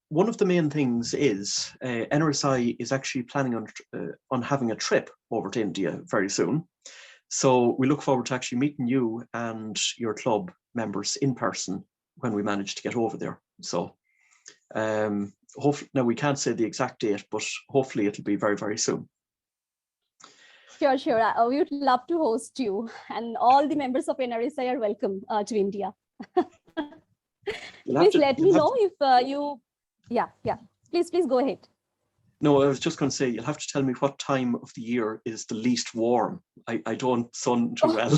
one of the main things is NRSI is actually planning on having a trip over to India very soon. So we look forward to actually meeting you and your club members in person when we manage to get over there. So hopefully, now we can't say the exact date, but hopefully it'll be very, very soon. Sure, sure. We would love to host you, and all the members of NRSI are welcome to India. Please let me know if you, yeah. Please go ahead. No, I was just going to say, you'll have to tell me what time of the year is the least warm. I don't sun too well.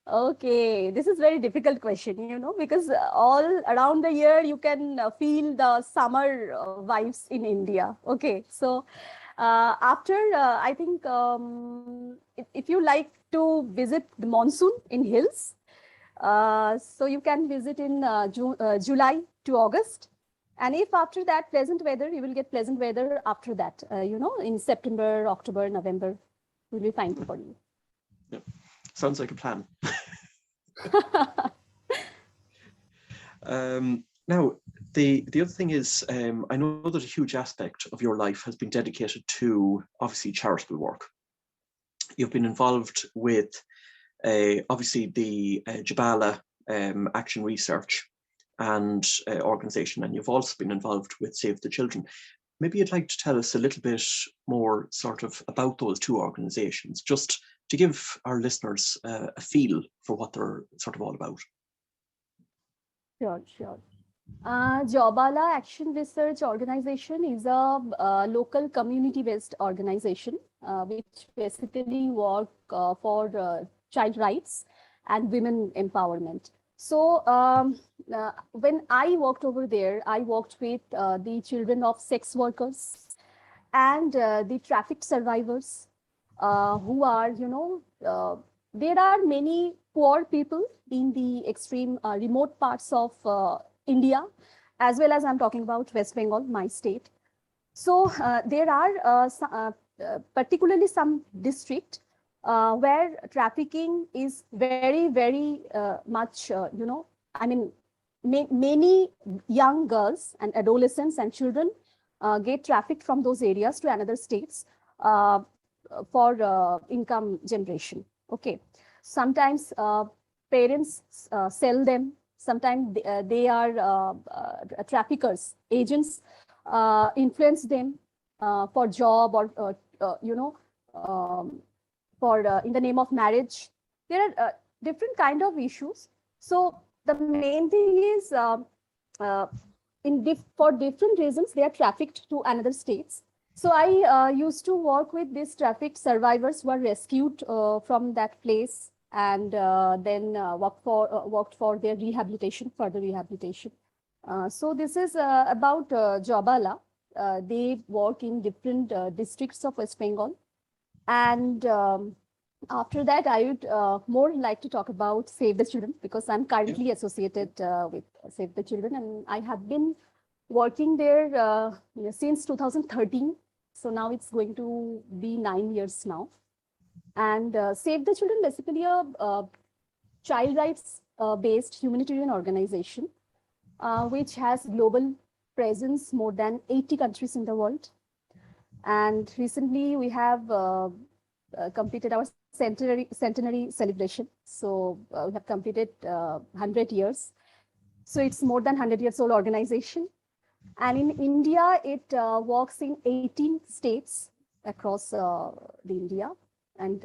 Okay, this is very difficult question, you know, because all around the year you can feel the summer vibes in India. Okay, so after I think if you like to visit the monsoon in hills, so you can visit in July to August. And if after that pleasant weather, you will get pleasant weather after that, you know, in September, October, November, will be fine for you. Yeah. Sounds like a plan. Now, the other thing is, I know that a huge aspect of your life has been dedicated to, obviously, charitable work. You've been involved with, obviously, the Jabala Action Research and organization, and you've also been involved with Save the Children. Maybe you'd like to tell us a little bit more sort of about those two organizations, just to give our listeners a feel for what they're sort of all about. Sure. Jabala Action Research Organization is a local community-based organization which basically work for child rights and women empowerment. So when I worked over there, I worked with the children of sex workers and the trafficked survivors who are, you know, there are many poor people in the extreme remote parts of India, as well as I'm talking about West Bengal, my state. So there are particularly some district where trafficking is very, very much, you know, I mean, many young girls and adolescents and children get trafficked from those areas to another states for income generation. Okay, sometimes parents sell them. Sometimes they are traffickers, agents influence them for job or you know, for in the name of marriage. There are different kind of issues. So the main thing is for different reasons they are trafficked to another states. So I used to work with these trafficked survivors who were rescued from that place, and then worked for their rehabilitation, further rehabilitation. So this is about Jabala. They work in different districts of West Bengal. And after that, I would more like to talk about Save the Children, because I'm currently associated with Save the Children, and I have been working there since 2013. So now it's going to be 9 years now. And Save the Children, basically a child rights based humanitarian organization, which has global presence more than 80 countries in the world. And recently we have completed our centenary celebration. So we have completed 100 years. So it's more than 100 years old organization. And in India, it works in 18 states across the India, and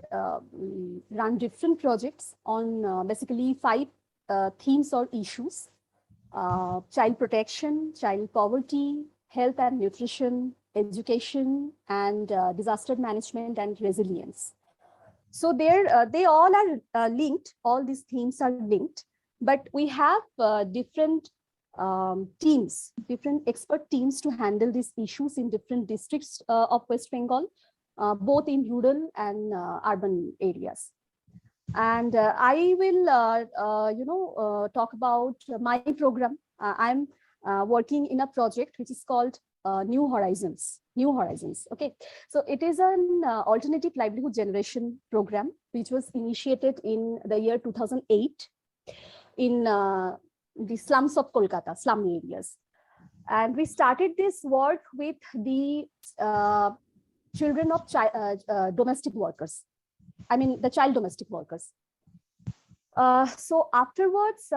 run different projects on basically 5 themes or issues: child protection, child poverty, health and nutrition, education, and disaster management and resilience. So they all are linked. All these themes are linked, but we have different teams, different expert teams to handle these issues in different districts of West Bengal, both in rural and urban areas. And I will, talk about my program. I'm working in a project which is called New Horizons. Okay, so it is an alternative livelihood generation program which was initiated in the year 2008. in the slums of Kolkata, slum areas. And we started this work with the children of domestic workers. I mean, the child domestic workers. So afterwards,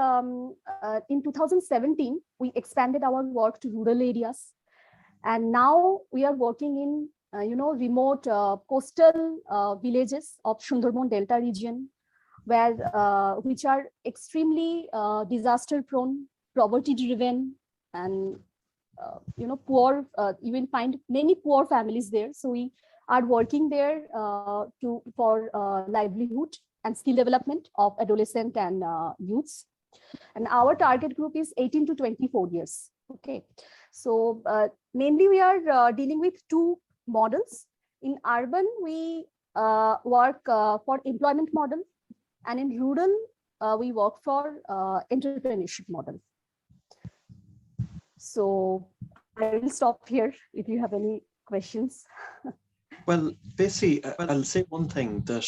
in 2017, we expanded our work to rural areas. And now we are working in, remote coastal villages of Sundarban Delta region, where which are extremely disaster prone, poverty driven, and poor. You will find many poor families there. So we are working there for livelihood and skill development of adolescent and youths. And our target group is 18 to 24 years. Okay, so mainly we are dealing with two models. In urban, we work for employment model, and in rural, we work for entrepreneurship model. So I will stop here if you have any questions. Well, basically, I'll say one thing, that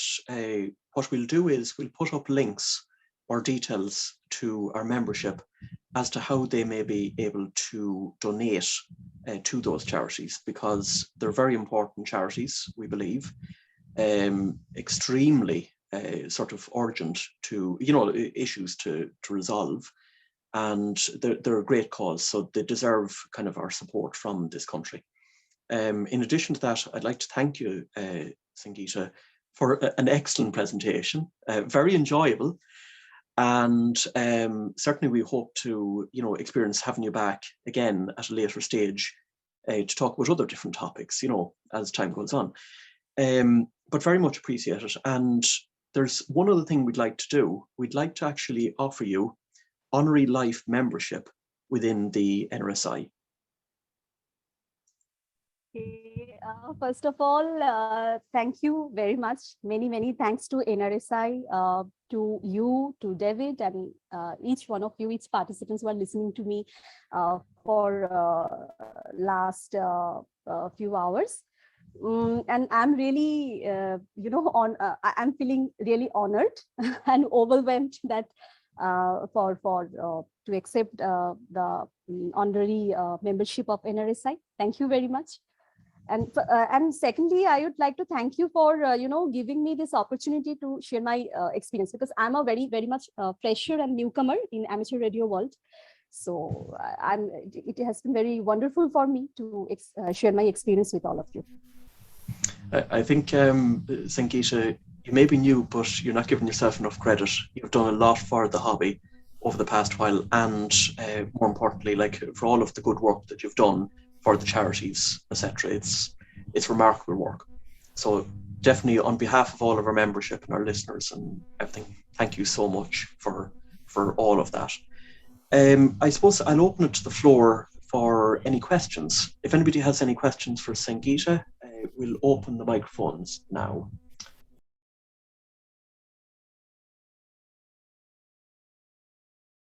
what we'll do is we'll put up links or details to our membership as to how they may be able to donate to those charities, because they're very important charities, we believe, extremely sort of urgent to, issues to resolve, and they're a great cause, so they deserve kind of our support from this country. In addition to that, I'd like to thank you, Sangita, for an excellent presentation, very enjoyable. And certainly we hope to, experience having you back again at a later stage to talk about other different topics, as time goes on. But very much appreciate it. And there's one other thing we'd like to do. We'd like to actually offer you honorary life membership within the NRSI. Okay. First of all, thank you very much. Many thanks to NRSI, to you, to David, and each one of you, each participants who are listening to me for last few hours. And I'm really, I'm feeling really honored and overwhelmed that to accept the honorary membership of NRSI. Thank you very much. And secondly, I would like to thank you for giving me this opportunity to share my experience, because I'm a very much fresher and newcomer in amateur radio world. So it has been very wonderful for me to share my experience with all of you. I think, Sangita, you may be new, but you're not giving yourself enough credit. You've done a lot for the hobby over the past while, and more importantly, like, for all of the good work that you've done for the charities, etc. It's remarkable work. So definitely, on behalf of all of our membership and our listeners and everything, thank you so much for all of that. I suppose I'll open it to the floor for any questions. If anybody has any questions for Sangita, we'll open the microphones now.